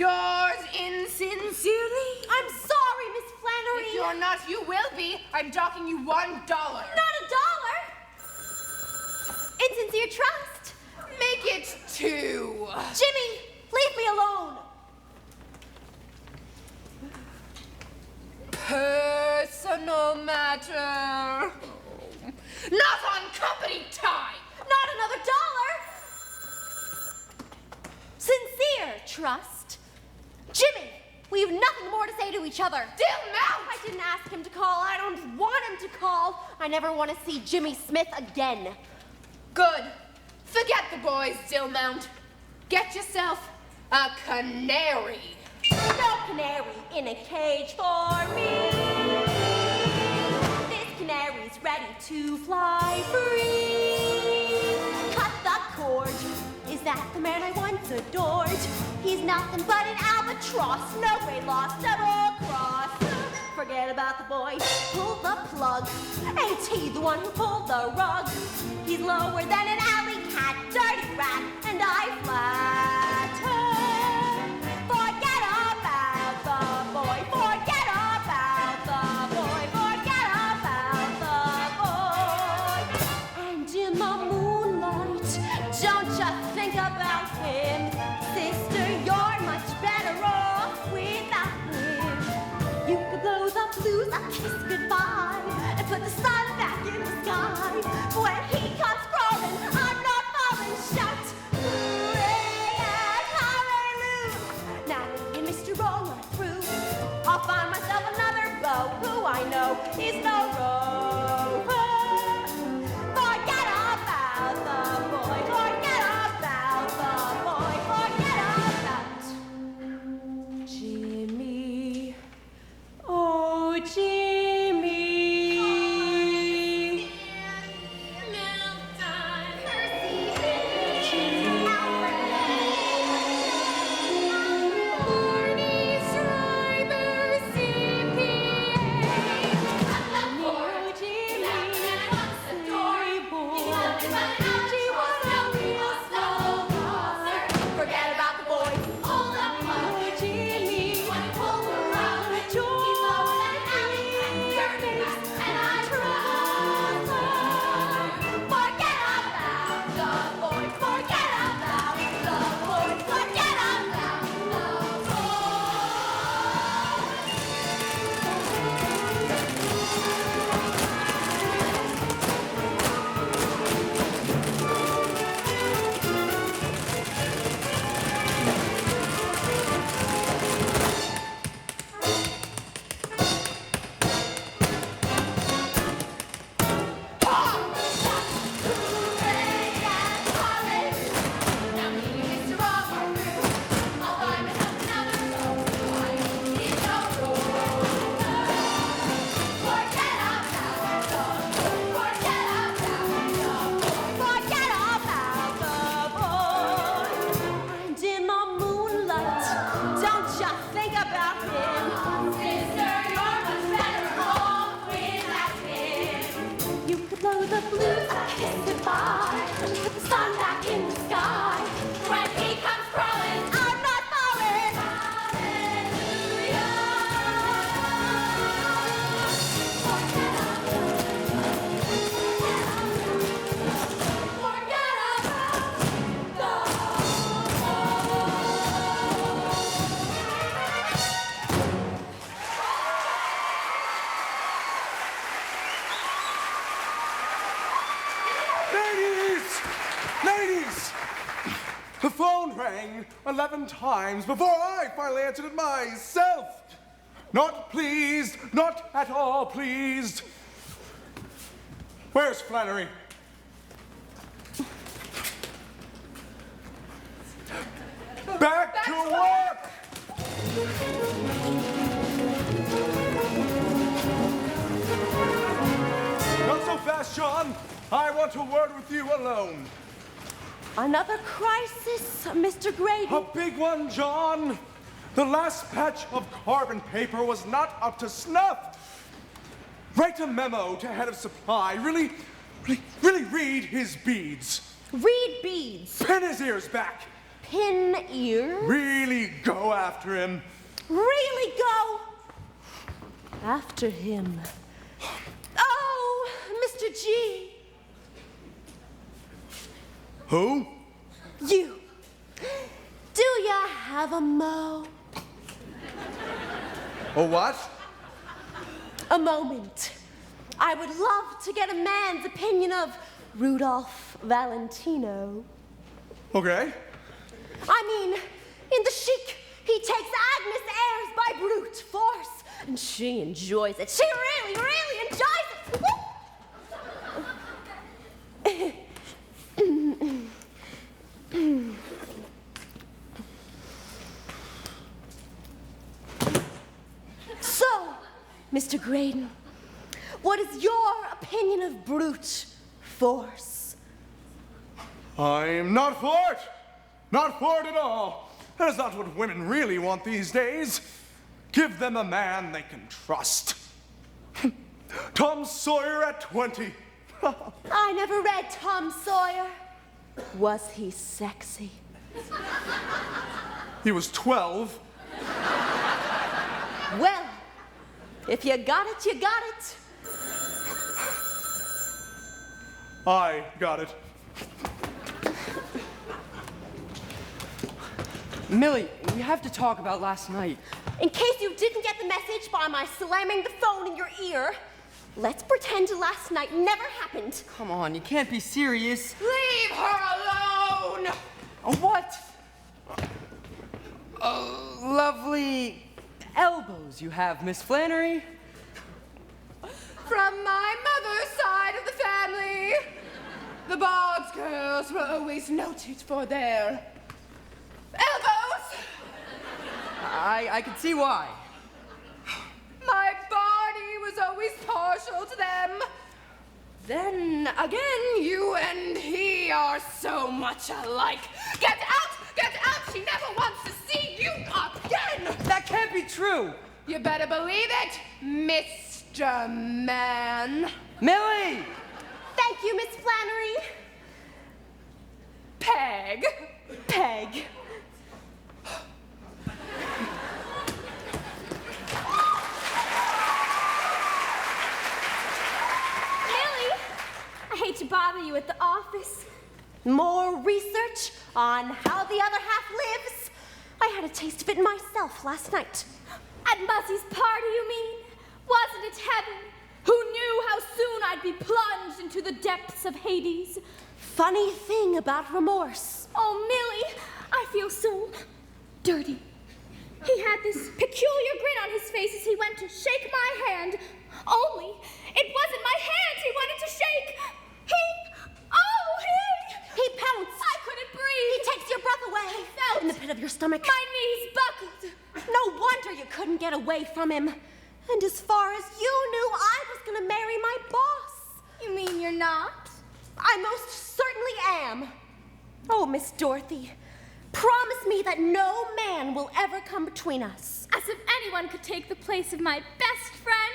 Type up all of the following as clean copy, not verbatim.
Yours insincerely? I'm sorry, Miss Flannery. If you're not, you will be. I'm docking you $1. Not $1. Insincere trust. Make it 2. Jimmy, leave me alone. Personal matter. Not on company time. Not another $1. Sincere trust. Jimmy, we have nothing more to say to each other. Dillmount! I didn't ask him to call. I don't want him to call. I never want to see Jimmy Smith again. Good. Forget the boys, Dillmount. Get yourself a canary. No canary in a cage for me. This canary's ready to fly free. Cut the cord. Is that the man I once adored? He's nothing but an albatross. No way lost, double cross. Forget about the boy. Pull the plug. Ain't he the one who pulled the rug? He's lower than an alley cat, dirty rat, and I flatter. Forget about the boy. Forget about the boy. Forget about the boy. And in the moonlight, don't you think about him. Sister, you're much better off without him. You could blow the blues a kiss goodbye and put the sun back in the sky. When he comes crawling, I'm not falling. Shout, hooray and hallelujah. Now me and Mr. Roll are through. I'll find myself another beau who I know is no rover. Forget about the boy. Forget about the boy. Forget about Jimmy. Oh, Jimmy. The phone rang 11 times before I finally answered it myself. Not pleased, not at all pleased. Where's Flannery? Back to work! Not so fast, John. I want a word with you alone. Another crisis, Mr. Grady. A big one, John. The last batch of carbon paper was not up to snuff. Write a memo to head of supply. Really read his beads. Read beads. Pin his ears back. pin ears. Really go after him. Really go after him. Oh, Mr. G. Who? You. Do ya have a mo? A what? A moment. I would love to get a man's opinion of Rudolph Valentino. Okay. I mean, in The Chic, he takes Agnes airs by brute force, and she enjoys it. She really, really enjoys it. So, Mr. Graydon, what is your opinion of brute force? I'm not for it. Not for it at all. That is not what women really want these days. Give them a man they can trust. Tom Sawyer at 20. I never read Tom Sawyer. Was he sexy? He was 12. Well, if you got it, you got it. I got it. Millie, we have to talk about last night. In case you didn't get the message by my slamming the phone in your ear, let's pretend last night never happened. Come on, you can't be serious. Leave her alone! What? Lovely elbows you have, Miss Flannery. From my mother's side of the family, the Boggs girls were always noted for their elbows. I can see why. My body was always partial to them. Then again, you and he are so much alike. Get out! Get out! She never wants to see you again! That can't be true. You better believe it, Mr. Man. Millie! Thank you, Miss Flannery. Peg. Peg. Millie, I hate to bother you at the office. More research on how the other half lives. I had a taste of it myself last night. At Muzzie's party, you mean? Wasn't it heaven? Who knew how soon I'd be plunged into the depths of Hades? Funny thing about remorse. Oh, Millie, I feel so dirty. He had this peculiar grin on his face as he went to shake my hand. Only, it wasn't my hand he wanted to shake. He pounced. I couldn't breathe. He takes your breath away. I felt in the pit of your stomach. my knees buckled. No wonder you couldn't get away from him. And as far as you knew, I was gonna marry my boss. You mean you're not? I most certainly am. Oh, Miss Dorothy, promise me that no man will ever come between us. As if anyone could take the place of my best friend.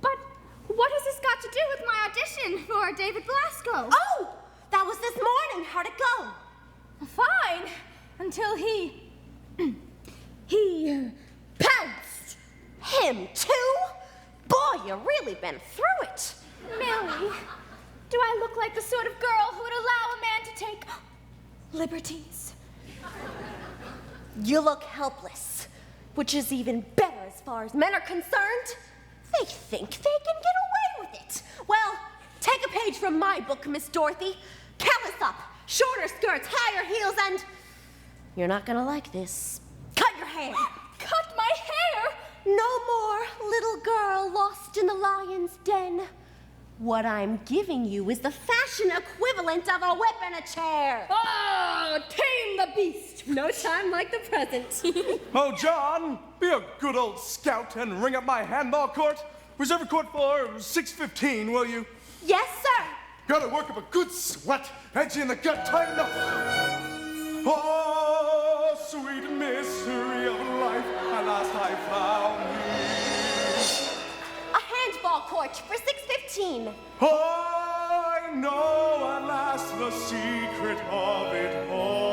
But what has this got to do with my audition for David Blasco? Oh, that was this morning. How'd it go? Fine, until he pounced. Him too? Boy, you really been through it. Millie, do I look like the sort of girl who would allow a man to take liberties? You look helpless, which is even better as far as men are concerned. They think they can get away with it. Well, take a page from my book, Miss Dorothy. Callus up, shorter skirts, higher heels, and you're not gonna like this. Cut your hair. Cut my hair? No more little girl lost in the lion's den. What I'm giving you is the fashion equivalent of a whip and a chair. Oh, tame the beast. No time like the present. Oh, John, be a good old scout and ring up my handball court. Reserve a court for 6:15, will you? Yes, sir. Gotta work up a good sweat, edgy in the gut, tighten up. Oh, sweet mystery of life, at last I found you. A handball court for 6:15. I know at last the secret of it all.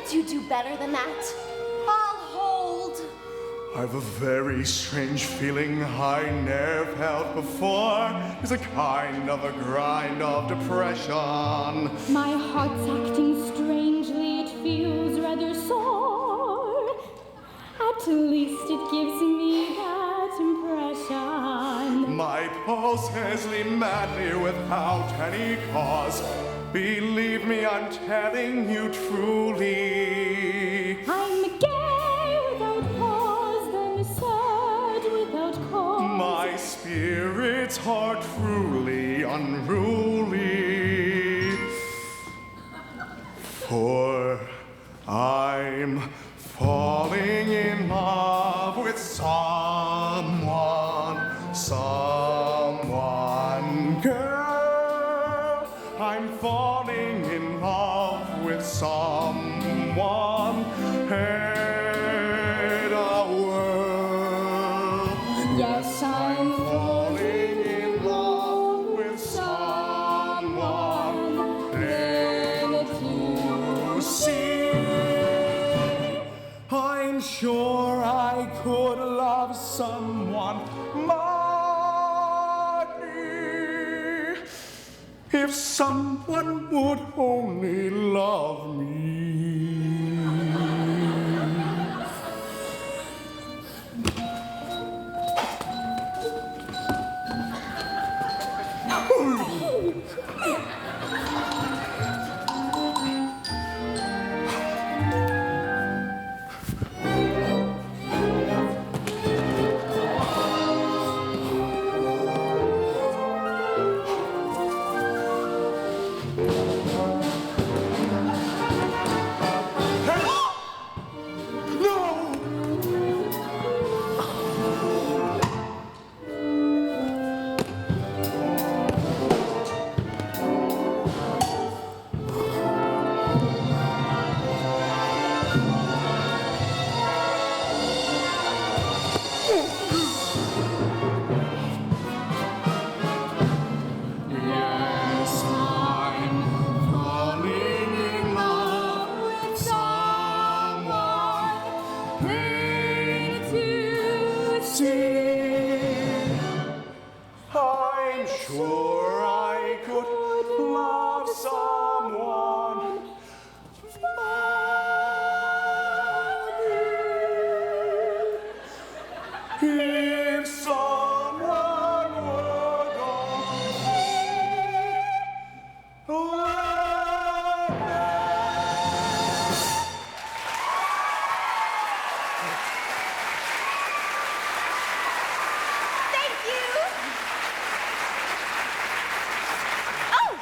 Can't you do better than that? I'll hold. I've a very strange feeling I never felt before. It's a kind of a grind of depression. My heart's acting strangely, it feels rather sore. At least it gives me that impression. My pulse has leaped madly without any cause. Believe me, I'm telling you truly. I'm gay without pause, then sad without cause. My spirits are truly unruly. For I'm falling in love with someone, girl. I'm falling in love with someone and a world. Yes, I'm Falling in love with someone and to see. I'm sure I could love someone like me if someone would only love me. Yes, I'm falling in love with someone plain to see. I'm sure I could love someone if someone would Thank you. Oh,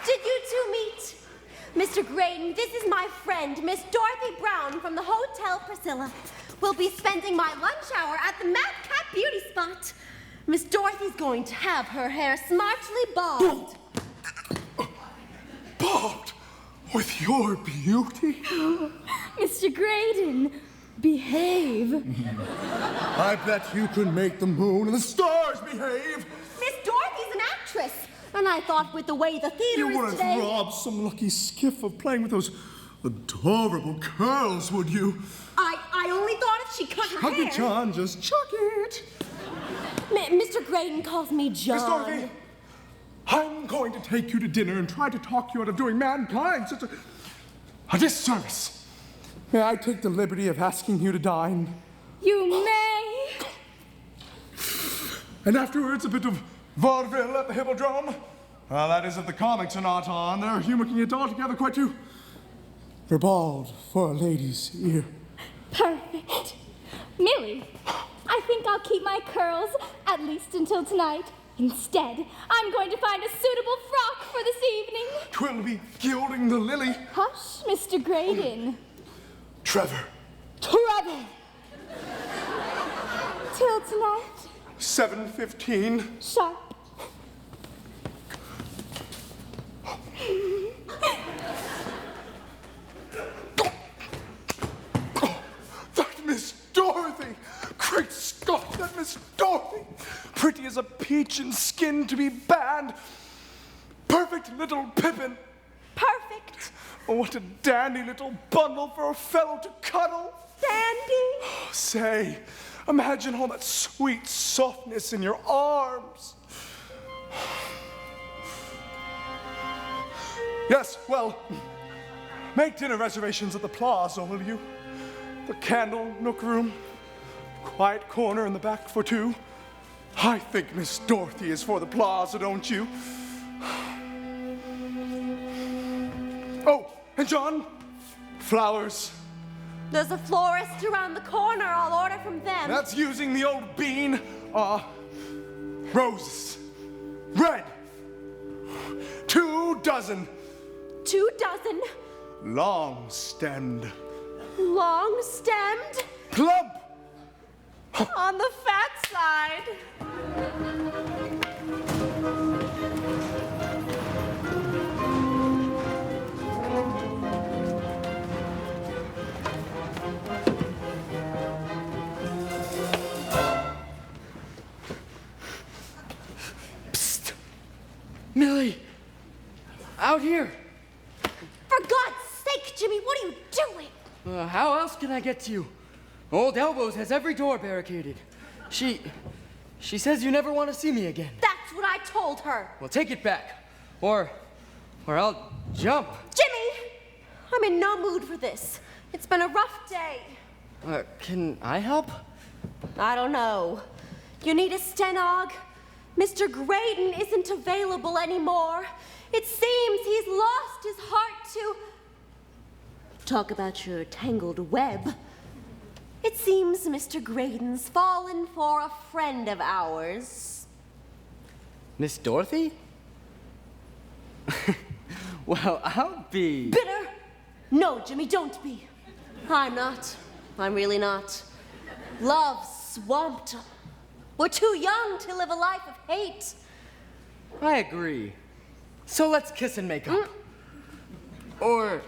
did you two meet? Mr. Graydon, this is my friend, Miss Dorothy Brown from the Hotel Priscilla. We'll be spending my lunch hour at the Madcap Beauty Spot. Miss Dorothy's going to have her hair smartly bobbed. bobbed with your beauty. Mr. Graydon, behave. I bet you could make the moon and the stars behave. Miss Dorothy's an actress, and I thought with the way the theater You is wouldn't today... rob some lucky skiff of playing with those adorable curls, would you? I only thought if she cut her Chuck hair... it, John, just chuck it. Mr. Graydon calls me John. Miss Dorothy, I'm going to take you to dinner and try to talk you out of doing mankind such a disservice. May I take the liberty of asking you to dine? You may. And afterwards, a bit of vaudeville at the Hippodrome? Well, that is if the comics are not on. They're humoring it all together quite too ribald for a lady's ear. Perfect. Millie, I think I'll keep my curls at least until tonight. Instead, I'm going to find a suitable frock for this evening. 'Twill be gilding the lily. Hush, Mr. Graydon. Trevor, Trouble. Till tonight. 7:15. Sharp. That Miss Dorothy! Great Scott, that Miss Dorothy! Pretty as a peach and skin to be banned. Perfect little Pippin. Perfect. Oh, what a dandy little bundle for a fellow to cuddle. Dandy. Say, imagine all that sweet softness in your arms. Yes, well, make dinner reservations at the Plaza, will you? The candle nook room, quiet corner in the back for two. I think Miss Dorothy is for the Plaza, don't you? Oh, and John, flowers. There's a florist around the corner. I'll order from them. That's using the old bean. Roses. Red. 2 dozen. 2 dozen. Long-stemmed. Long-stemmed. Plump. On the fat side. Psst! Millie! Out here! For God's sake, Jimmy, what are you doing? How else can I get to you? Old Elbows has every door barricaded. She says you never want to see me again. That's what I told her. Well, take it back. Or I'll jump. Jimmy! I'm in no mood for this. It's been a rough day. Can I help? I don't know. You need a stenog? Mr. Graydon isn't available anymore. It seems he's lost his heart to... Talk about your tangled web. It seems Mr. Graydon's fallen for a friend of ours. Miss Dorothy? Well, I'll be... Bitter? No, Jimmy, don't be. I'm not. I'm really not. Love swamped him. We're too young to live a life of hate. I agree. So let's kiss and make up. Or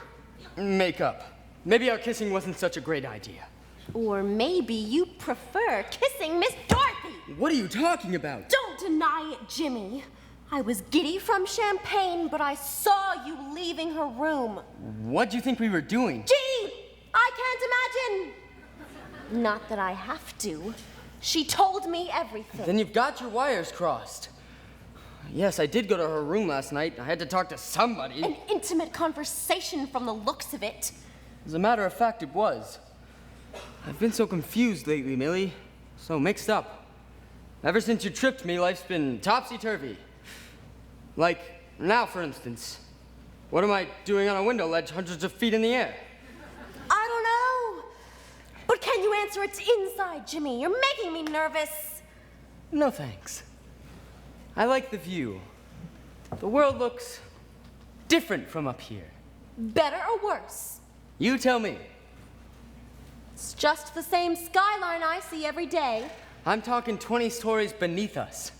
make up. Maybe our kissing wasn't such a great idea. Or maybe you prefer kissing Miss Dorothy. What are you talking about? Don't deny it, Jimmy. I was giddy from champagne, but I saw you leaving her room. What do you think we were doing? Gee, I can't imagine. Not that I have to. She told me everything. Then you've got your wires crossed. Yes, I did go to her room last night. I had to talk to somebody. An intimate conversation from the looks of it. As a matter of fact, it was. I've been so confused lately, Millie. So mixed up. Ever since you tripped me, life's been topsy-turvy. Like now, for instance. What am I doing on a window ledge hundreds of feet in the air? I don't know. But can you answer it inside, Jimmy? You're making me nervous. No thanks. I like the view. The world looks different from up here. Better or worse? You tell me. It's just the same skyline I see every day. I'm talking 20 stories beneath us.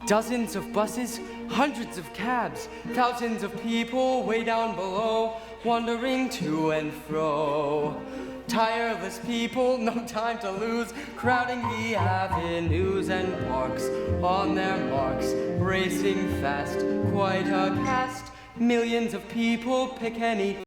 Dozens of buses, hundreds of cabs, thousands of people way down below, wandering to and fro. Tireless people, no time to lose, crowding the avenues and parks. On their marks, racing fast, quite a cast. Millions of people pick any